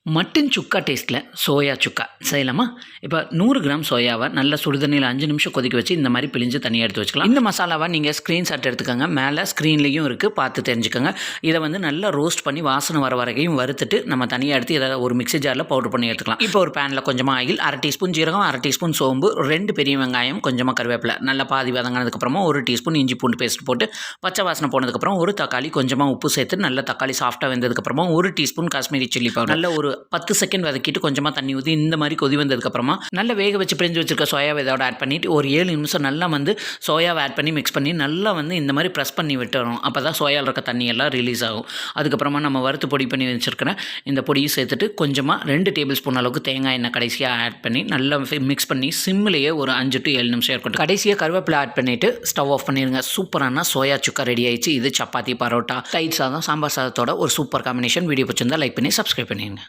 Mutton சுக்கா டேஸ்ட்டில் soya சுக்கா செய்யலாமா? இப்போ 100 கிராம் சோயாவை நல்லா சுடுதண்ணியில் 5 நிமிஷம் கொதிக்க வச்சு இந்த மாதிரி பிழிஞ்சு தனியாக எடுத்து வச்சுக்கலாம். இந்த மசாலாவை நீங்கள் ஸ்க்ரீன்ஷாட் எடுத்துக்கோங்க. மேலே ஸ்க்ரீன்லேயும் இருக்குது, பார்த்து தெரிஞ்சுக்கோங்க. இதை வந்து நல்லா ரோஸ்ட் பண்ணி வாசனை வர வரைக்கும் வறுத்துட்டு நம்ம தனியாக எடுத்து இதை ஒரு மிக்ஸி ஜாரில் பவுடர் பண்ணி எடுத்துக்கலாம். இப்போ ஒரு பேனில் கொஞ்சமாக ஆயில், 1/2 டீஸ்பூன் ஜீரகம், 1/2 டீஸ்பூன் சோம்பு, 2 பெரிய வெங்காயம், கொஞ்சமாக கருவேப்பிலை நல்லா பாதி வதங்கினதுக்கப்புறமா 1 டீஸ்பூன் இஞ்சி பூண்டு பேஸ்ட் போட்டு பச்சை வாசனை போனதுக்கப்புறம் ஒரு தக்காளி, கொஞ்சமாக உப்பு சேர்த்து நல்லா தக்காளி சாஃப்டாக வெந்ததுக்கப்புறமா 1 டீஸ்பூன் காஷ்மீரி சில்லி பவுடர் நல்ல ஒரு 10 செகண்ட் வதக்கிட்டு கொஞ்சமாக தண்ணி ஊற்றி இந்த மாதிரி கொதி வந்ததுக்கப்புறமா நல்லா வேக வச்சு பிரிஞ்சு வச்சிருக்க சோயாவை இதோட ஆட் பண்ணிவிட்டு ஒரு 7 நிமிஷம் நல்லா வந்து சோயாவை ஆட் பண்ணி மிக்ஸ் பண்ணி நல்லா வந்து இந்த மாதிரி ப்ரெஸ் பண்ணி விட்டுறணும். அப்போ தான் சோயாவில் இருக்க தண்ணி எல்லாம் ரிலீஸ் ஆகும். அதுக்கப்புறமா நம்ம வறுத்து பொடி பண்ணி வச்சுருக்கிற இந்த பொடியும் சேர்த்துட்டு கொஞ்சமாக 2 டேபிள் ஸ்பூன் அளவுக்கு தேங்காய் எண்ணெய் கடைசியாக ஆட் பண்ணி நல்லா மிக்ஸ் பண்ணி சிம்மிலேயே ஒரு 5 to 7 நிமிஷம் இருக்கட்டும். கடைசியாக கருவேப்பிலை ஆட் பண்ணிவிட்டு ஸ்டவ் ஆஃப் பண்ணிடுங்க. சூப்பரான சோயா சுக்கா ரெடி ஆயிடுச்சு. இது சப்பாத்தி, பரோட்டா, தயிர் சாதம், சாம்பார் சாதத்தோட ஒரு சூப்பர் காம்பினேஷன். வீடியோ பிடிச்சிருந்தா லைக் பண்ணி சப்ஸ்கிரைப் பண்ணிடுங்க.